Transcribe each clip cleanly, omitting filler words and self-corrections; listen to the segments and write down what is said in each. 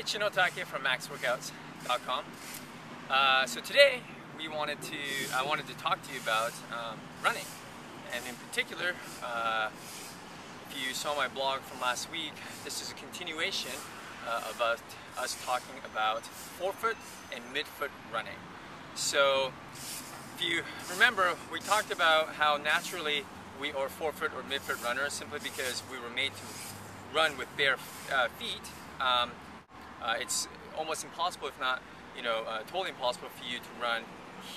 it's Shinotake from maxworkouts.com. So today I wanted to talk to you about running, and in particular, if you saw my blog from last week, this is a continuation of us talking about forefoot and midfoot running. So if you remember, we talked about how naturally we are forefoot or midfoot runners simply because we were made to run with bare feet. It's almost impossible, if not totally impossible for you to run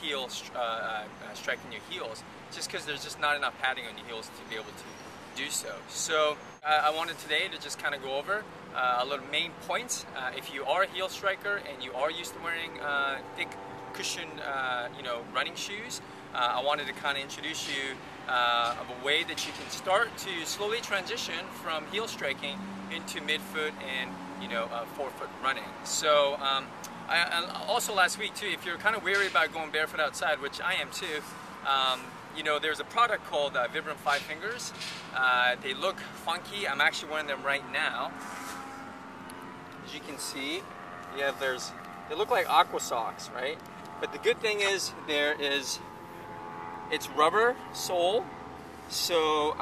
heel striking your heels, just because there's just not enough padding on your heels to be able to do so. So I wanted today to just kind of go over a little main points. If you are a heel striker and you are used to wearing thick cushion running shoes, I wanted to kind of introduce you of a way that you can start to slowly transition from heel striking into midfoot and forefoot running. So also last week too, if you're kind of weary about going barefoot outside, which I am too, there's a product called Vibram 5 Fingers. They look funky. I'm actually wearing them right now. As you can see, they look like aqua socks, right? But the good thing is it's rubber sole, so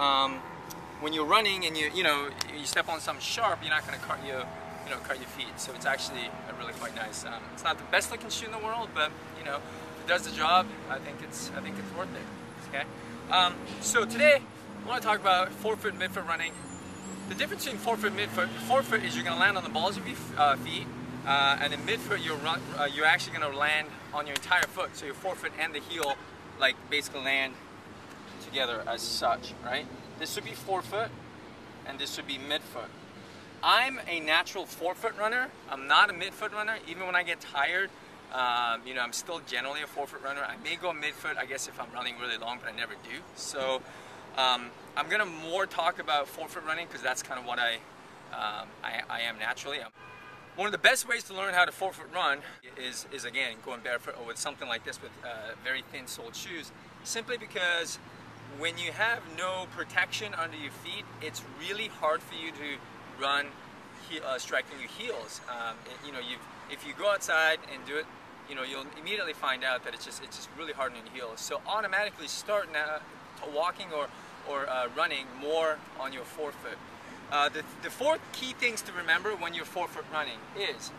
when you're running and you step on something sharp, you're not going to cut your feet. So it's actually really quite nice. It's not the best looking shoe in the world, but if it does the job, I think it's worth it. Okay. So today I want to talk about forefoot and midfoot running. The difference between forefoot and midfoot: forefoot is you're going to land on the balls of your feet, and then midfoot you're actually going to land on your entire foot. So your forefoot and the heel basically land together as such, right? This would be forefoot, and this would be midfoot. I'm a natural forefoot runner. I'm not a midfoot runner. Even when I get tired, I'm still generally a forefoot runner. I may go midfoot, I guess, if I'm running really long, but I never do. So I'm gonna more talk about forefoot running because that's kind of what I am naturally. One of the best ways to learn how to forefoot run is again going barefoot or with something like this with very thin soled shoes, simply because when you have no protection under your feet, it's really hard for you to run striking your heels. If you go outside and do it, you'll immediately find out that it's just really hard on your heels. So automatically start now walking or running more on your forefoot. The four key things to remember when you're forefoot running is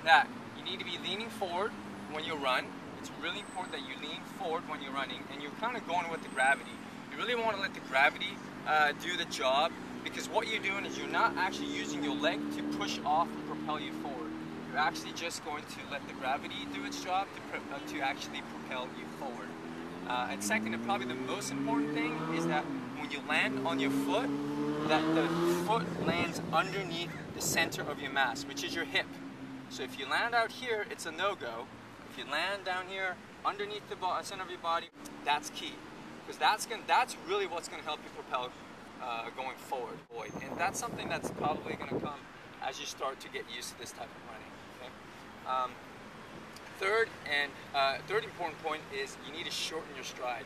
that you need to be leaning forward when you run. It's really important that you lean forward when you're running, and you're kind of going with the gravity. You really want to let the gravity do the job, because what you're doing is you're not actually using your leg to push off and propel you forward. You're actually just going to let the gravity do its job to actually propel you forward. And second, and probably the most important thing, is that when you land on your foot, that the foot lands underneath the center of your mass, which is your hip. So if you land out here, it's a no-go. If you land down here underneath the center of your body, that's key, because that's really what's going to help you propel going forward. And that's something that's probably going to come as you start to get used to this type of running. Okay? Third important point is you need to shorten your stride.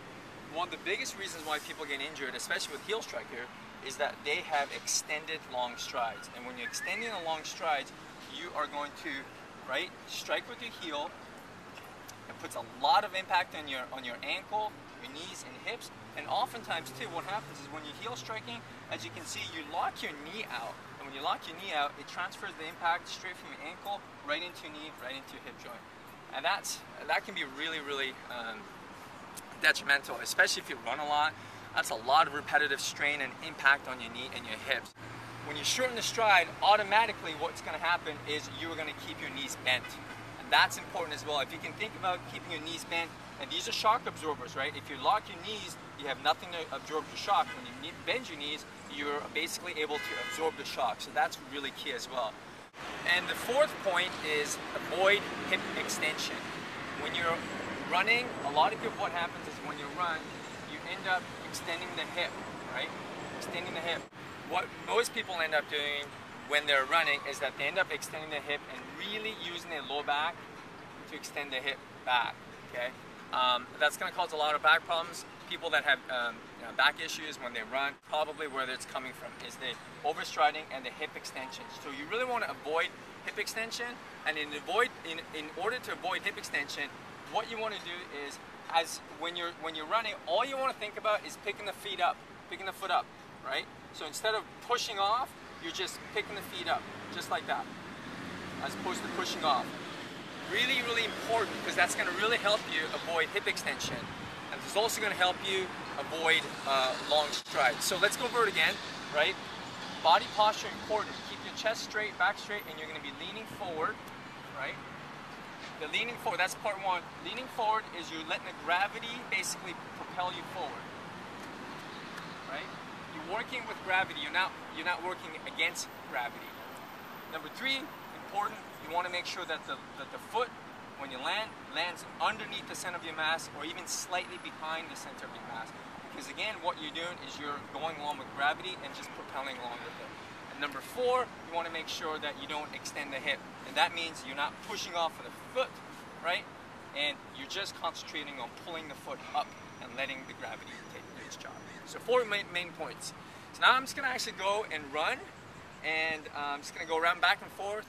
One of the biggest reasons why people get injured, especially with heel striker, is that they have extended long strides. And when you're extending the long strides, you are going to strike with your heel. It puts a lot of impact on your ankle, your knees, and hips. And oftentimes too, what happens is when you're heel striking, as you can see, you lock your knee out. And when you lock your knee out, it transfers the impact straight from your ankle right into your knee, right into your hip joint. And that can be really, really detrimental, especially if you run a lot. That's a lot of repetitive strain and impact on your knee and your hips. When you shorten the stride, automatically what's going to happen is you're going to keep your knees bent. And that's important as well. If you can think about keeping your knees bent, and these are shock absorbers, right? If you lock your knees, you have nothing to absorb the shock. When you bend your knees, you're basically able to absorb the shock. So that's really key as well. And the fourth point is avoid hip extension. When you're running, a lot of people, what happens is when you run, you end up extending the hip, right? Extending the hip. What most people end up doing when they're running is that they end up extending the hip and really using their low back to extend the hip back, okay? That's going to cause a lot of back problems. People that have back issues when they run, probably where it's coming from is the overstriding and the hip extension. So you really want to avoid hip extension, and in order to avoid hip extension, what you want to do is, when you're running, all you want to think about is picking the foot up, right? So instead of pushing off, you're just picking the feet up, just like that, as opposed to pushing off. Really, really important, because that's going to really help you avoid hip extension, and it's also going to help you avoid long strides. So let's go over it again, right? Body posture important. Keep your chest straight, back straight, and you're going to be leaning forward, right? The leaning forward, that's part one. Leaning forward is you're letting the gravity basically propel you forward, right? You're working with gravity. You're not working against gravity. Number three, important. You want to make sure that the foot, when you lands underneath the center of your mass, or even slightly behind the center of your mass. Because again, what you're doing is you're going along with gravity and just propelling along with it. And number four, you want to make sure that you don't extend the hip. And that means you're not pushing off of the foot, right? And you're just concentrating on pulling the foot up and letting the gravity take its job. So four main points. So now I'm just going to actually go and run, and I'm just going to go around back and forth.